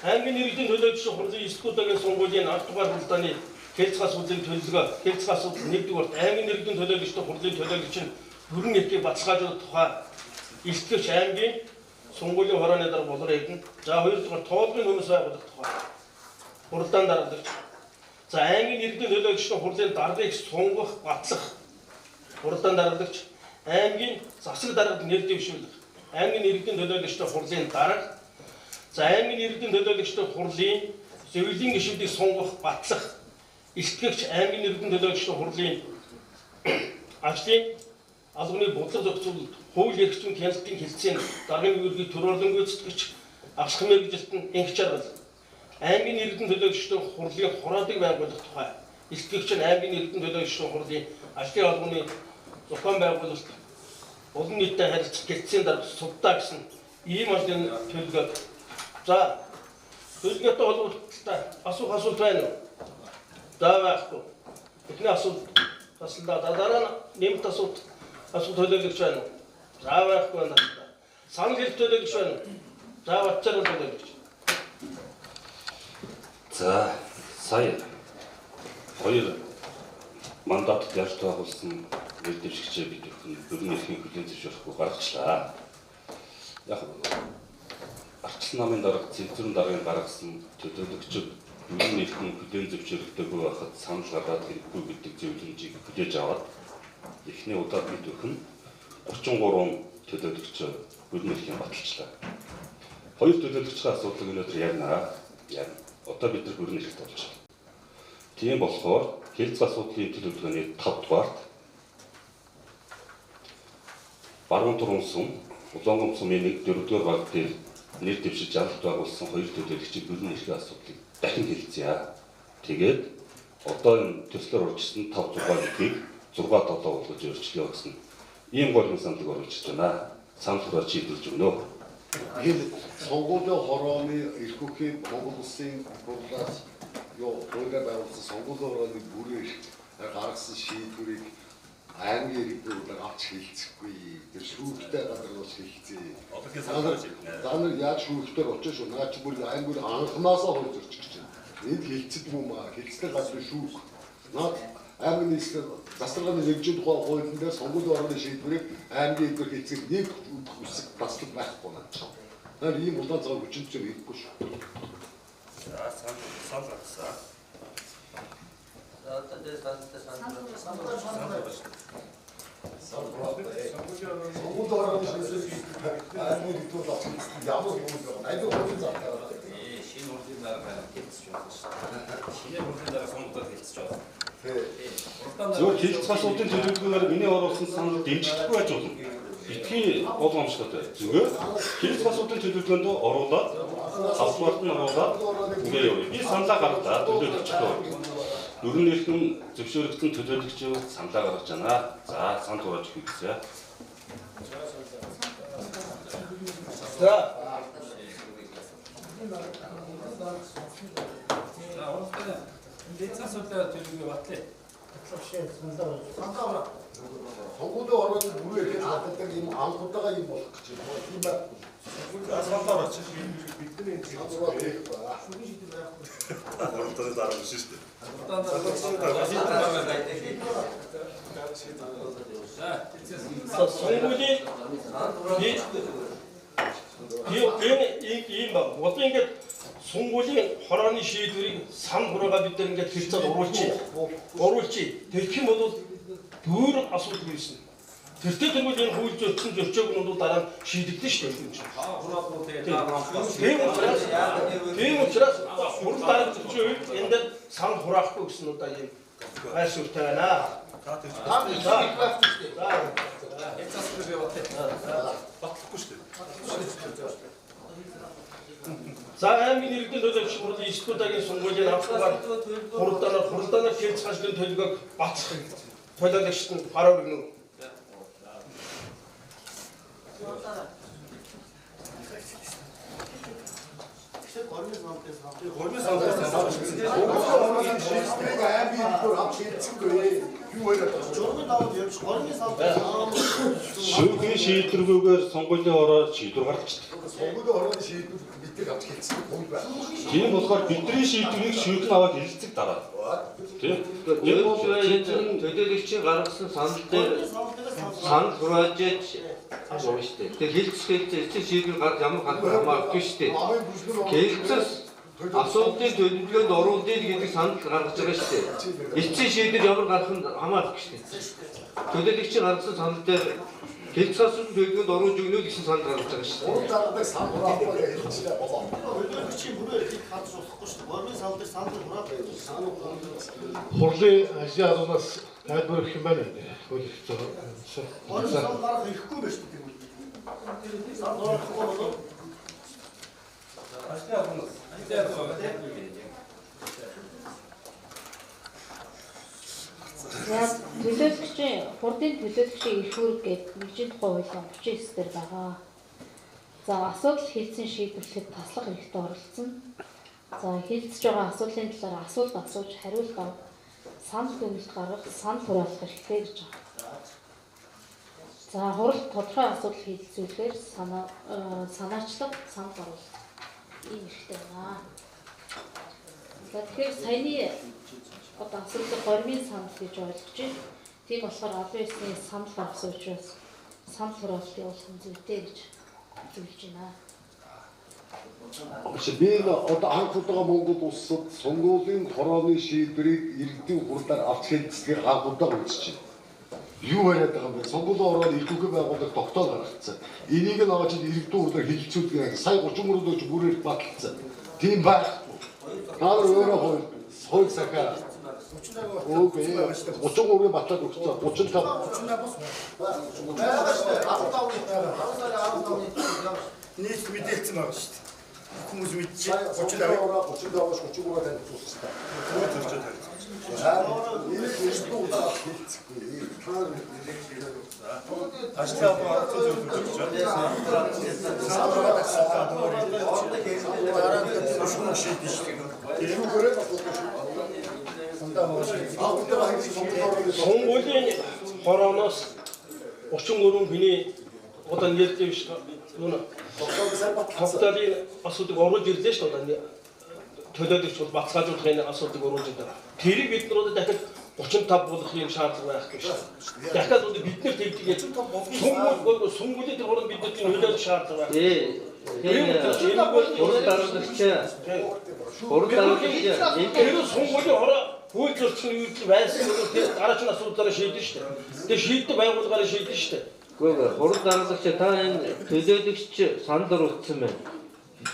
аймгийн иргэдийн төлөөлөгчийн хурлын 9 удаагийн сонгуулийн 10 дугаар хурлааны хэлцээ асуудлын төлөвлөгөө, хэлцээ асуудал 1-р аймгийн иргэдийн төлөөлөгчдийн хурлын төлөөлөгч нь бүрэн эрхийг баталгаажуулах тухай илтгэвч аймгийн сонгуулийн хорооны дараа болор ирнэ. За 2-р тоолгын хүмүүс байгуулах тухай хурлаан дараалагч. За аймгийн иргэдийн төлөөлөгчдийн хурлын даргыг сунгах, батлах хурлаан дараалагч. Аймгийн засаг даргад нэр дэвшүүлэх. Аймгийн иргэдийн төлөөлөгчдийн хурлын дарга. За аймгийн иргэдийн төлөөлөгчдийн хурлын зөвлөлийн гишүүдийг сунгах, батлах. Илтгэгч аймгийн иргэдийн төлөөлөгчдийн хурлын ажлын албаны бодлого зохицуулалт, хууль эрх зүйн хяналтын хэлтсийн даргын үүргийг төрөөлөн гүйцэтгэгч авсах мэргэжилтэн энх жаргал. Аймгийн иргэдийн төлөөлөгчдийн хурлын хороодог байгуулах тухай. Илтгэгч нь аймгийн иргэдийн төлөөлөгчдийн хурлын ажлын албаны зохион байгуулалт, олон нийтэд харилцах хэлтсийн дарга суддаа гэсэн ийм ажлын төлөвлөгөө. За төлөвлөгөөтэй холбоотой асуулт байна уу? За байхгүй. Эхний асуулт таслаа. Дараа нь нэмэлт асуулт төлөөлөгч байна уу? За байхгүй байна. Санал хэлэх төлөөлөгч байна уу? За батцаар төлөөлөгч. За сая 2 мандат ярьж байгуулсан нэр дэвшигчээ бид бүрэн эрхийн хүлээн зөвшөөрөхгүй гаргачлаа. Яг арчлан намын дарга цэнтрэн даргын гаргасан төлөөлөгчид бүрэн эрхийн хүлээн зөвшөөрөлтөйгүй байхад санал гаргаад хэрэггүй гэдэг зөвлөмжийг хүлээж аваад эхний удаа бид өхөн 33 төлөөлөгч бүрэн эрхийн баталчлаа. 2 төлөөлөгчийн асуудлыг өнөөдөр ярина. Одоо бид нар бүрэн эрхт болж байна. Тийм болохоор хэлцээ асуудлын төлөвлөгөөний 5 дугаарт Баруун Туран сум, Улаангом сумын 4-р баг дээр нэр дэвшиж алт байгуулсан 2 төлөөлөгчийн бүрэн эрхийн асуудлыг дахин хэлцгээе. Тэгээд одоо энэ төслөөр урьдчилсан 5-6 гэдгийг 6-7 болгож өөрчлөе гэсэн ийм гол саналыг оруулж байна. Санал хурааж шийдвэрлэж өгнө. Энэ сонгуулийн хорооны эрх хүхийн Монгол Улсын хурлаас өөрөөр байгуулсан сонгуулийн хорооны бүрэн гаргасан шийдвэрийг аймгийн иргэдүүд авч хэлцэхгүй. Тэр шүүхтэй газар бас хэлцээ. За нар яаж шүүхтээр очиж шүү. Наа чи бүр аймгийн анхнаасаа хөл зорчих гэж байна. Энд хэлцэд юм аа. Хэлцдэг газрын шүүх. Наад аймгийн нийслэл засварганы нэгжийн тухай хуулийн дээр сонгуулийн хорооны шийдвэрийг аймгийн эдгээр хэлцэх нэг үсэг таслах байхгүй наа. Тэр ийм улаан цагаан хүчин зүйл ирэхгүй шүү. За санал гаргасан. Зөвхөн хэлцэх асуудлын төлөвлөгөөр миний оруулсан санал дэмжихгүй байж болно. Битгий болгоомжтой. Зүгээр хэлцэх асуудлын төлөвлөгөөнд оруулаад авсварт нь оруулаад ингээ явъя. Би саналаа гаргалаа төлөвлөгчдөө. Бүрэн эрхэн зөвшөөрөгдсөн төлөөлөгчөө саналаа гаргаж байна. За санал хурааж хийгсэ. За Хэлцээ асуудлаа төлөвлөгөө батлаа. Сонгуулийн хорооны бүрэн эрхийг хадгалдаг ийм анх удаага юм болох гэж байна. Тийм байна. Саналаар очиж бидний саналаар хийх ба. Оролдооны дараа биш шүү дээ. ийм баг. Одоо ингээд сонгуулийн хорооны шийдвэрийг сан хураагаа бид нар ингээд хэлцээд оруулчих. Тэгэх юм бол өөр асуудал үүснэ. Тэртээ тэгвэл энэ хууль зөрчсөн зөрчөөг нь бол дараа нь шийдэгдэн шүү дээ. Тийм учраас хурал дараа зөрчөө энэ дээр сан хураахгүй гэсэн удаа ийм байшуултай байна. Батлахгүй шүү дээ. За аймгийн иргэдийн төлөөлөгч хурлын 9 удаагийн сонгуулийн авахгаар хуралдаанаар хэлцэх ажлын төлөвлөгөөг батлах төлөөлөгчд нь гараа өргөнө. Шүүхийн шийдвэргүйгээр сонгуулийн хороо шийдвэр гаргачихдаг. Сонгуулийн хорооны шийдвэр иргэдэг авч хэлцэх хууль байна. Тийм болохоор бидний шийдвэрийг шийдэн аваад хэлэлцэх дараа. Тийм. Энэ бол төлөөлөгчийн гаргасан санал дээр санал хурааж яаж шүү дээ. Тэгээ хэлцэхэд шийдвэр гаргах ямар хамаагүй шүү дээ. Хэлцээс асуудлын төлөвлөгөөнд оруулъя гэдэг санал гаргаж байгаа шүү дээ. Эцсийн шийдвэр ямар гарах нь хамаагүй шүү дээ. Төлөөлөгчийн гаргасан санал дээр хэлцээс төлөвлөгөөнд оруулж өгнө гэсэн санал гаргаж байгаа шүү дээ. Урд дараадаг сан хураахгүй хэлчихлээ болоо. Төлөөлөгчийн бүрээ их хадж болохгүй шүү дээ. Борны санал дээр санал хураад Хурлын ажлаас тайлбар өгөх юм байна. борны санал гарах ихгүй байна шүү дээ. Санал гарахгүй болоо төлөөлөгчийн хурдын төлөөлөгчийн эрх үүрэг гэдэг нэгжийн тухай хуулийн 39 дээр байгаа. За асуудал хэлцэн шийдвэрлэхэд таслах хэрэгтэй оролцсон. За хэлцэж байгаа асуудлын талаар асуулт асууж хариулт авах, санал хүнэлт гаргах, санал хураалах хэрэгтэй гэж байгаа. За хурал тодорхой асуудал хэлэлцүүлэхээр санаачлах, санал гаргах ийм хэрэгтэй байна. За тэгэхээр саяны одоо асуудал гормын санал гэж ойлгож байна. Тийг болохоор олон улсны санал гаргасан учраас санал хураалт явуулах нь зүйтэй гэж зөвлөж байна. Би одоо анх удаа Монгол улсад сонгуулийн хорооны шийдвэрийг иргэдийн хурлаар авч хэлцэхийг анх удаа үзчихэ. Юу яриад байгаа юм бэ? Сонгуулийн хорооны иргэдийн байгууллага тогтоол гаргацсан. Энийг нь аваад иргэдийн хурлаар хэлэлцүүлдэг. Сая 33 өдөр бүрээр баталсан. Тийм байхгүй. Та нар өөрөө хууль сахиа 33-ыг батлаад өгсөн. 35 нийт мэдээлсэн байгаа шүү дээ. Хүмүүс мэдчихээ 35-аас 33-аар тань туссан. Сонгуулийн хорооноос 33 хүний одоо нэрдэж нүн тогтоолын асуудыг оруулж ирлээ шүү дээ. Төлөөлөгч бол бацгаажуулахын асуудыг оруулж ирлээ. Тэрийг бид нар дахиад 35 болох юм шаардлага байхгүй шүү дээ. Дахиад бид нар тэгдгээд сонгуулийн тэр хорон бидний төлөөлөх шаардлага байна. Хурал дараалагч энэ сонгуулийн хороо хууль зөрчил үйлдэл байсан бол тэр дараагийн асуудлаараа шийдэн шүү дээ. Тэр шийддэг байгууллагаараа шийдэн шүү дээ. Гэхдээ хурал дараалагч та энэ төлөөлөгч санал оруулсан байна.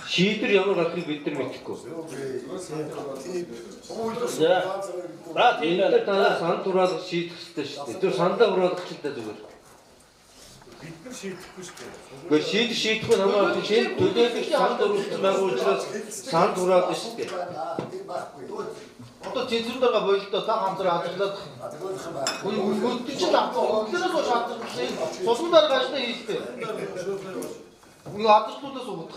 Шийдвэр ямар гарахыг бид нар мэдэхгүй. Энэ та санал хураалах шийдэх хэрэгтэй шүү дээ. Тэр санал хураалах ч гэдэг зүгээр. Бид нар шийдэхгүй шүү дээ. Гэхдээ шийдэхгүй хамаагүй чинь төлөөлөгч санал оруулсан байгаа учраас санал хураалах шүү дээ. Одоо цензуртайгаа бололтой та хамтран ажиглаад үлдэж чинь автлаас уу шаардлагатай цусмаар гаштай хийжтэй. Үгүй адруудаас уудаг.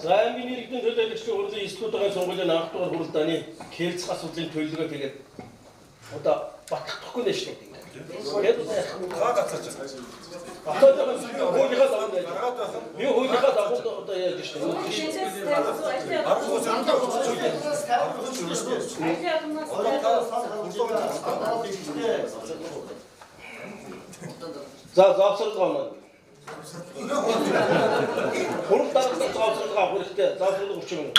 За аймгийн иргэдийн төлөөлөгчийн хурлын институтын сонгуулийн анх дугаар хуралдааны хэлцэх асуудлын төлөвлөгөө тэгээд одоо батлахгүй нэ шүү дээ. Хаа гацаач. Хуулийнхаа дагуу би хуулийнхаа дагуу одоо яаж шүү дээ. За завсарлага хурал дараагийн завсарлага авах хэрэгтэй. Завсарлага 30 минут.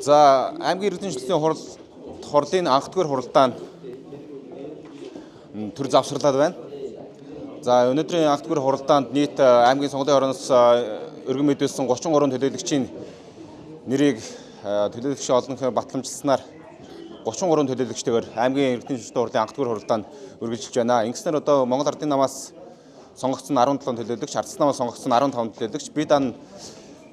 За аймгийн иргэдийн шинжилгээний хурлын анх дугаар хуралдаанд төр завсарлаад байна. За өнөөдрийн анх дугаар хуралдаанд нийт аймгийн сонгуулийн хорооноос өргөн мэдүүлсэн 33 төлөөлөгчийн нэрийг төлөөлөгчийн олонхоо батламжилснаар 33 төлөөлөгчтэйгээр аймгийн иргэдийн шинжилгээний хурлын анх дугаар хуралдаанд үргэлжилж байна. Ингэснээр одоо Монгол Ардын намаас сонгогдсон 17 төлөөлөгч, Ардсан намаас сонгогдсон 15 төлөөлөгч, бид дан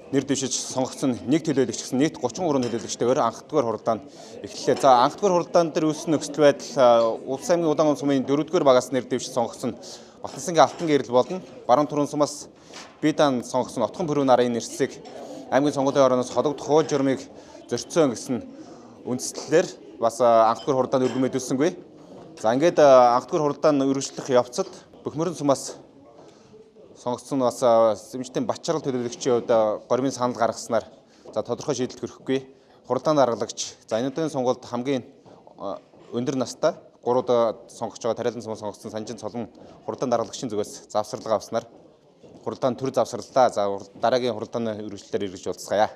нэр дэвшиж сонгогдсон нэг төлөөлөгч гэсэн нийт 33 төлөөлөгчтэйгээр анх дугаар хуралдаанд эхэллээ. За анх дугаар хуралдаан дээр үүссэн нөхцөл байдал Улс аймгийн Удаан сумын 4-р багаас нэр дэвшиж сонгогдсон Батнасангийн Алтан гэрэл болон Баруун Түрэн сумаас Бидан сонгогдсон Отхон Пүрэв нарын нэрсийг аймгийн сонгуулийн орооноос холбогдох хууль журмыг зөрчсөн гэсэн үндслэлээр бас анх дугаар хуралдаанд өргөн мэдүүлсэнгүй. За ингээд анх дугаар хуралдаан үргэлжлэх явцад Бөхмөрөн сумаас сонгогдсон бас Сэмжтэн Бачарал төлөөлөгчийн хувьд горимын санал гаргаснаар за тодорхой шийдэлд хүрэхгүй хуралдаанд даргалагч за энэ удаагийн сонгуульд хамгийн өндөр настай 3 сонгогч байгаа Тариалан сумын сонгогдсон Санжин Цолон хуралдаанд даргалагчийн зүгээс завсарлага авснаар хуралдаан төр завсарлаа. За дараагийн хуралдааны үргэлжлэлээр эргэж уулзгаая.